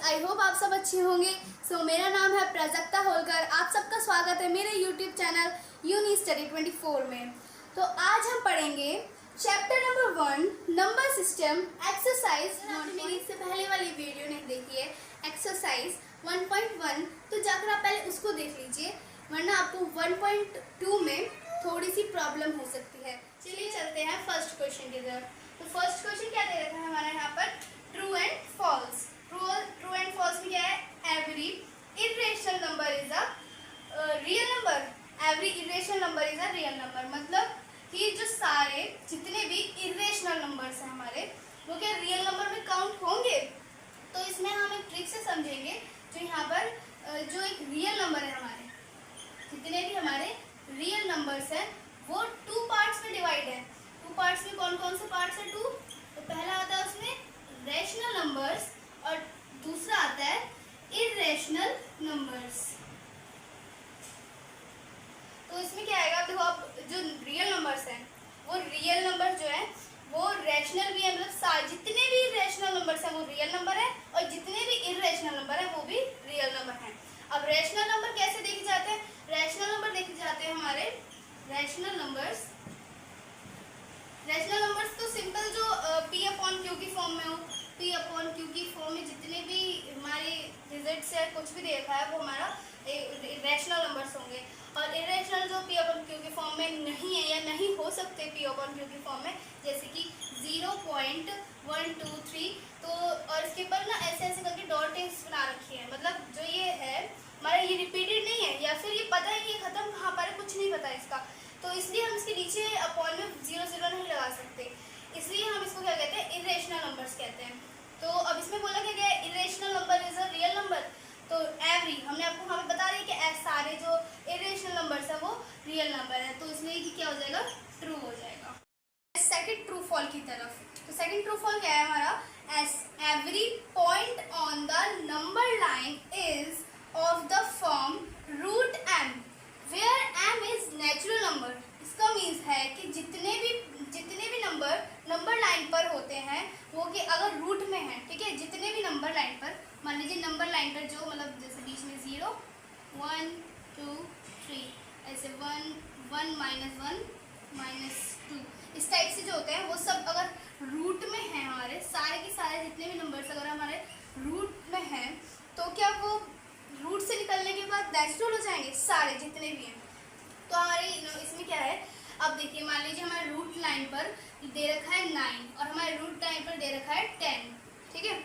I hope आप सब अच्छे होंगे। मेरा नाम है प्राजक्ता होलकर। आप सबका स्वागत है मेरे यूट्यूब चैनल यूनी स्टडी 24 में। तो आज हम पढ़ेंगे chapter number 1 number system exercise. मेरी इससे पहले वाली वीडियो नहीं देखी है एक्सरसाइज 1.1, तो जाकर आप पहले उसको देख लीजिए, वरना आपको 1.2 में थोड़ी सी प्रॉब्लम हो सकती है। चलिए चलते हैं फर्स्ट क्वेश्चन की तरफ। तो फर्स्ट क्वेश्चन क्या दे रखा है हमारा यहाँ पर, true and false. True and false में क्या है, every irrational number is a real number. Every irrational number is a real number, मतलब कि जो सारे जितने भी इरेशनल नंबर्स हैं हमारे, वो क्या रियल नंबर में काउंट होंगे। तो इसमें हम एक ट्रिक से समझेंगे। जो यहाँ पर जो एक रियल नंबर है, हमारे जितने भी हमारे रियल नंबर्स हैं वो 2 पार्ट्स में डिवाइड है। 2 पार्ट्स में कौन कौन से पार्ट्स हैं? 2। तो पहला आता है उसमें रैशनल नंबर्स और दूसरा आता है इरेशनल नंबर्स। तो इसमें क्या आएगा, देखो आप जो रियल नंबर्स हैं वो रियल नंबर जो है वो रैशनल भी है, मतलब जितने भी रैशनल नंबर्स हैं वो रियल नंबर है, और जितने भी इरेशनल नंबर है वो भी रियल नंबर हैं। अब रैशनल नंबर कैसे देखे जाते हैं? रैशनल नंबर देखे जाते हैं हमारे रैशनल नंबर्स तो सिंपल जो P अपॉन Q की फॉर्म में हो, P अपॉन Q की फॉर्म में जितने भी हमारे डिजिट्स है, कुछ भी देखा है, वो हमारा रैशनल नंबर्स होंगे। और इरेशनल जो P अपॉन Q की फॉर्म में नहीं है या नहीं हो सकते P अपॉन Q की फॉर्म में, जैसे कि 0.123, तो और इसके ऊपर ना ऐसे ऐसे करके डॉट्स बना रखी है, मतलब जो ये है हमारा ये रिपीटेड नहीं है, या फिर ये पता है कि ये खत्म कहाँ पर है, कुछ नहीं पता इसका, तो इसलिए हम इसके नीचे अपॉन में 0 नहीं लगा सकते, इसलिए हम इसको क्या कहते हैं, इरेशनल नंबर्स कहते हैं। तो अब इसमें बोला क्या गया है, irrational number is a real number. तो एवरी हमने आपको वहाँ पे बता रही है कि सारे जो इरेशनल नंबर्स है वो रियल नंबर है, तो इसलिए कि क्या हो जाएगा, ट्रू हो जाएगा। सेकंड ट्रू फॉल की तरफ। तो सेकंड ट्रू फॉल क्या है हमारा, every point on the number line is of the form root m where m is natural number. इसका मीन्स है कि जितने भी नंबर लाइन पर होते हैं वो कि अगर रूट में है, ठीक है, जितने भी नंबर लाइन पर, मान लीजिए नंबर लाइन पर जो मतलब जैसे बीच में 0 1 2 3 ऐसे 1 1 -1 -2 इस टाइप से जो होते हैं, वो सब अगर रूट में है, हमारे सारे के सारे जितने भी नंबर्स अगर हमारे रूट में हैं, तो क्या वो रूट से निकलने के बाद नेचुरल हो जाएंगे सारे जितने भी हैं। तो हमारे इसमें क्या है, अब देखिए मान लीजिए हमारे रूट लाइन पर दे रखा है 9 और हमारे रूट लाइन पर दे रखा है 10, ठीक है।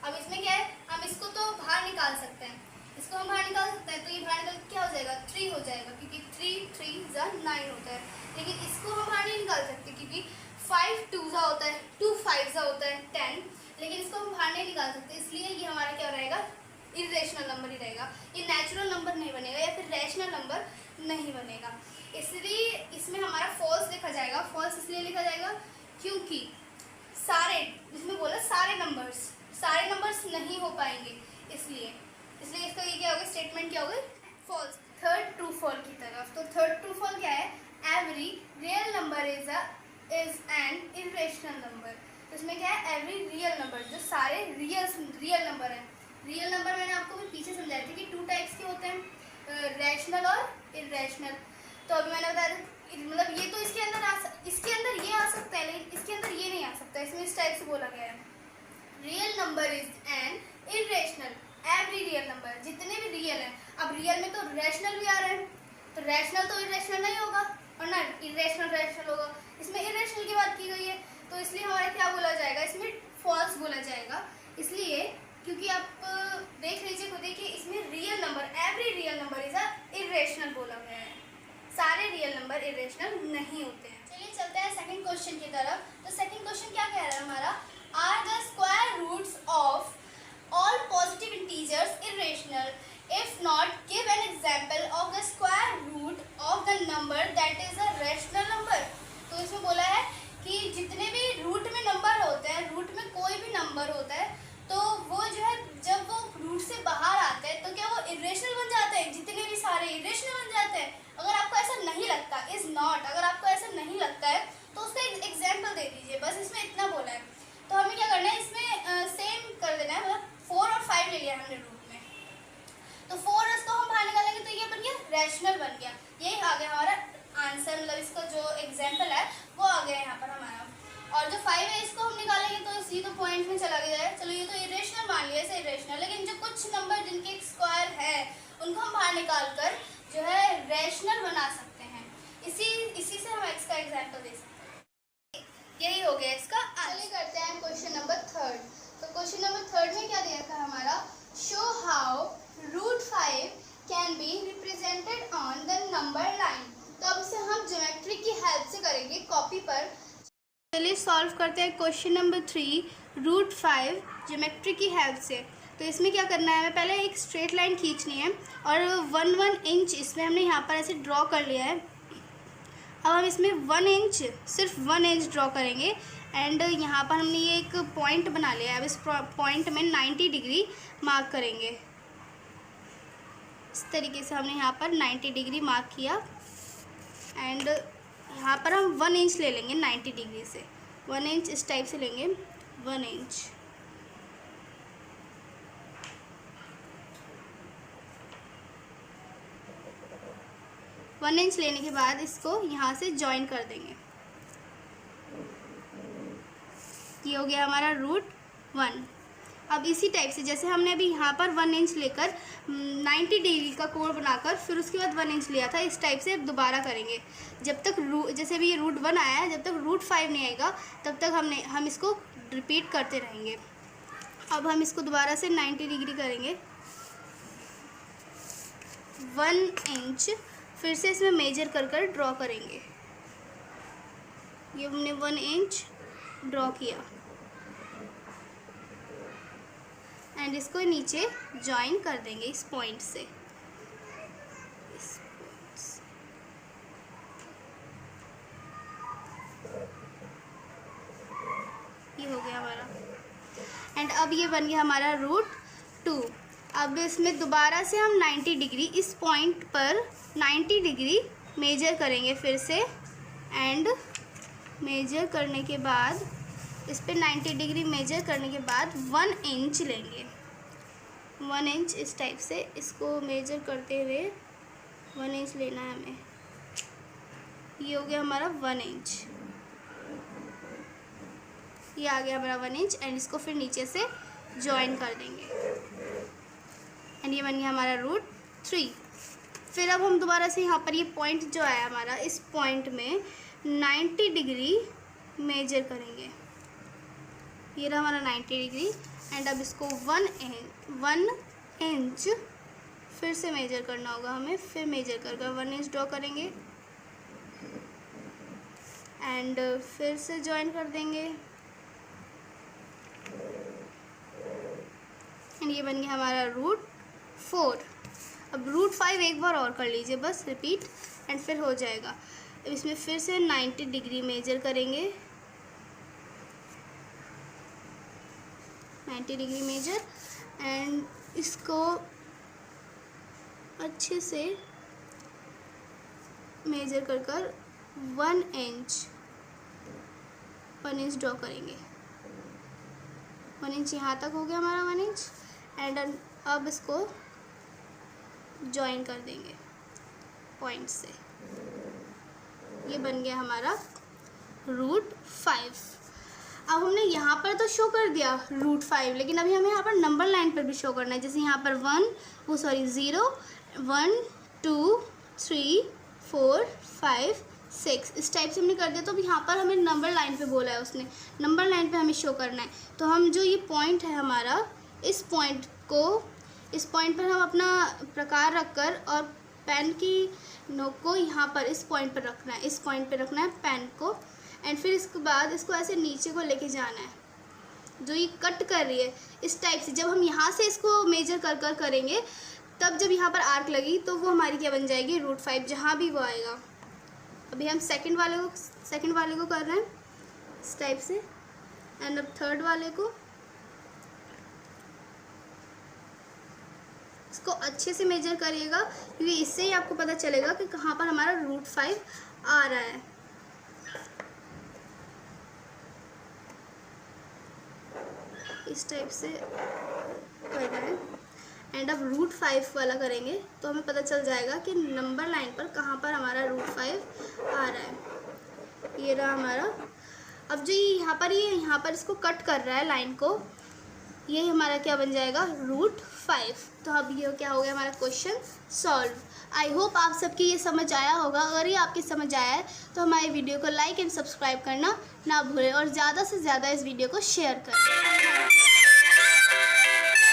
अब इसमें क्या है, हम इसको तो बाहर निकाल सकते हैं, इसको हम बाहर निकाल सकते हैं, तो ये बाहर निकल क्या हो जाएगा, 3 हो जाएगा, क्योंकि 3 3 9 होता है। लेकिन इसको हम बाहर नहीं निकाल सकते क्योंकि 5 2 होता है, 2 5 होता है 10, लेकिन इसको हम बाहर नहीं निकाल सकते, इसलिए ये हमारा क्या रहेगा, इरेशनल नंबर ही रहेगा, ये नेचुरल नंबर नहीं बनेगा या फिर रैशनल नंबर नहीं बनेगा, इसलिए इसमें हमारा फॉल्स लिखा जाएगा। फॉल्स इसलिए लिखा जाएगा क्योंकि सारे, इसमें बोला सारे नंबर्स नहीं हो पाएंगे, इसलिए इसका ये क्या होगा, स्टेटमेंट क्या होगा, फॉल्स। थर्ड ट्रू फॉल की तरफ। तो थर्ड ट्रू फॉल क्या है, every real number is an irrational number. तो इसमें क्या है, एवरी रियल नंबर, जो सारे रियल नंबर हैं। रियल नंबर मैंने आपको भी पीछे समझाया था कि 2 टाइप्स के होते हैं, रैशनल और इरेशनल। तो अभी मैंने बताया था, मतलब ये तो इसके अंदर ये आ सकता है, लेकिन इसके अंदर ये नहीं आ सकता, इसमें इस टाइप से बोला गया है, real number is an irrational, every real number, जितने भी रियल हैं। अब रियल में तो रैशनल भी आ रहे हैं, तो रैशनल तो इरेशनल नहीं होगा, और ना इरेशनल रैशनल होगा, इसमें इरेशनल की बात की गई है, तो इसलिए हमारा क्या बोला जाएगा, इसमें फॉल्स बोला जाएगा। इसलिए क्योंकि आप देख लीजिए खुद ही कि इसमें real number, every real number is a irrational बोला गया है, सारे रियल नंबर इरेशनल नहीं होते हैं। चलिए चलते हैं सेकंड क्वेश्चन की तरफ। तो सेकंड क्वेश्चन क्या कह रहा है हमारा, are the square roots of all positive integers irrational, if not give an example of the square root of the number that is a rational number. तो इसमें बोला है कि जितने भी रूट में नंबर होते हैं, रूट में कोई भी नंबर होता है, तो वो जो है जब वो रूट से बाहर आते हैं तो क्या वो इरेशनल बन जाते हैं, जितने भी सारे इरेशनल बन जाते हैं। अगर आपको ऐसा नहीं लगता, इज नॉट, अगर आपको ऐसा नहीं लगता है तो उसका एग्जाम्पल दे दीजिए, बस इसमें इतना बोला है। तो हमें क्या करना है, इसमें सेम कर देना है, मतलब 4 और 5 ले लिया और जो 5 है इसको हम निकालेंगे तो इसी तो पॉइंट में चला गया है। चलो ये तो इरेशनल मान लिया, ऐसे इरेशनल, लेकिन जो कुछ नंबर जिनके स्क्वायर है उनको हम बाहर निकाल कर जो है रैशनल बना सकते हैं। इसी से हम x का एग्जाम्पल दे सकते हैं। यही हो गया इसका। चलिए करते हैं क्वेश्चन नंबर 3। तो क्वेश्चन नंबर 3 में क्या दिया था हमारा, show how √5 can be represented on the number line. तो अब इसे हम ज्योमेट्री की हेल्प से करेंगे कॉपी पर। चलिए सॉल्व करते हैं क्वेश्चन नंबर 3 √5 ज्योमेट्री की हेल्प से। तो इसमें क्या करना है, हमें पहले एक स्ट्रेट लाइन खींचनी है और 1 इंच इसमें हमने यहाँ पर ऐसे ड्रॉ कर लिया है। अब हम इसमें 1 इंच, सिर्फ 1 इंच ड्रॉ करेंगे एंड यहाँ पर हमने ये एक पॉइंट बना लिया है। अब इस पॉइंट में 90 डिग्री मार्क करेंगे। इस तरीके से हमने यहाँ पर 90 डिग्री मार्क किया एंड यहाँ पर हम 1 इंच ले लेंगे 90 डिग्री से। 1 इंच इस टाइप से लेंगे, 1 इंच। वन इंच लेने के बाद इसको यहाँ से ज्वाइन कर देंगे। ये हो गया हमारा √1। अब इसी टाइप से जैसे हमने अभी यहाँ पर 1 इंच लेकर 90 डिग्री का कोण बनाकर फिर उसके बाद 1 इंच लिया था, इस टाइप से दोबारा करेंगे जब तक जैसे अभी ये √1 आया है, जब तक √5 नहीं आएगा तब तक हम इसको रिपीट करते रहेंगे। अब हम इसको दोबारा से 90 डिग्री करेंगे, 1 इंच फिर से इसमें मेजर कर ड्रॉ करेंगे। ये हमने 1 इंच ड्रॉ किया एंड इसको नीचे ज्वाइन कर देंगे इस पॉइंट से। ये हो गया हमारा एंड अब ये बन गया हमारा √2। अब इसमें दोबारा से हम 90 डिग्री इस पॉइंट पर 90 डिग्री मेजर करेंगे फिर से एंड मेजर करने के बाद इस पे 90 डिग्री मेजर करने के बाद 1 इंच लेंगे। 1 इंच इस टाइप से इसको मेजर करते हुए 1 इंच लेना है हमें। ये हो गया हमारा 1 इंच, ये आ गया हमारा 1 इंच एंड इसको फिर नीचे से ज्वाइन कर देंगे एंड ये बन गया हमारा √3। फिर अब हम दोबारा से यहाँ पर ये पॉइंट जो आया हमारा, इस पॉइंट में 90 डिग्री मेजर करेंगे। ये रहा हमारा 90 डिग्री एंड अब इसको 1 इंच फिर से मेजर करना होगा हमें। फिर मेजर कर 1 इंच ड्रॉ करेंगे एंड फिर से ज्वाइन कर देंगे एंड ये बन गया हमारा √4। अब √5 एक बार और कर लीजिए, बस रिपीट एंड फिर हो जाएगा। अब इसमें फिर से 90 डिग्री मेजर करेंगे, 90 डिग्री मेजर एंड इसको अच्छे से मेजर कर 1 इंच ड्रॉ करेंगे। 1 इंच यहाँ तक हो गया हमारा 1 इंच एंड अब इसको ज्वाइन कर देंगे पॉइंट से। ये बन गया हमारा √5। अब हमने यहाँ पर तो शो कर दिया √5, लेकिन अभी हमें यहाँ पर नंबर लाइन पर भी शो करना है। जैसे यहाँ पर 0 1 2 3 4 5 6 इस टाइप से हमने कर दिया। तो अब यहाँ पर हमें नंबर लाइन पे बोला है उसने, नंबर लाइन पे हमें शो करना है। तो हम जो ये पॉइंट है हमारा, इस पॉइंट पर हम अपना प्रकार रखकर और पेन की नोक को यहाँ पर इस पॉइंट पर रखना है, इस पॉइंट पर रखना है पेन को एंड फिर इसके बाद इसको ऐसे नीचे को लेके जाना है। जो ये कट कर रही है इस टाइप से, जब हम यहाँ से इसको मेजर कर करेंगे तब जब यहाँ पर आर्क लगी तो वो हमारी क्या बन जाएगी, √5 जहाँ भी वो आएगा। अभी हम सेकंड वाले को कर रहे हैं इस टाइप से एंड अब थर्ड वाले को इसको अच्छे से मेजर करिएगा, क्योंकि इससे ही आपको पता चलेगा कि कहाँ पर हमारा √5 आ रहा है। इस टाइप से कर रहे हैं एंड अब √5 वाला करेंगे तो हमें पता चल जाएगा कि नंबर लाइन पर कहाँ पर हमारा √5 आ रहा है। ये रहा हमारा अब जो ये यहाँ पर इसको कट कर रहा है लाइन को, ये हमारा क्या बन जाएगा, √5। तो अब ये क्या हो गया हमारा क्वेश्चन सॉल्व। आई होप आप सबकी ये समझ आया होगा। अगर ये आपकी समझ आया है तो हमारे वीडियो को लाइक एंड सब्सक्राइब करना ना भूलें और ज़्यादा से ज़्यादा इस वीडियो को शेयर करें।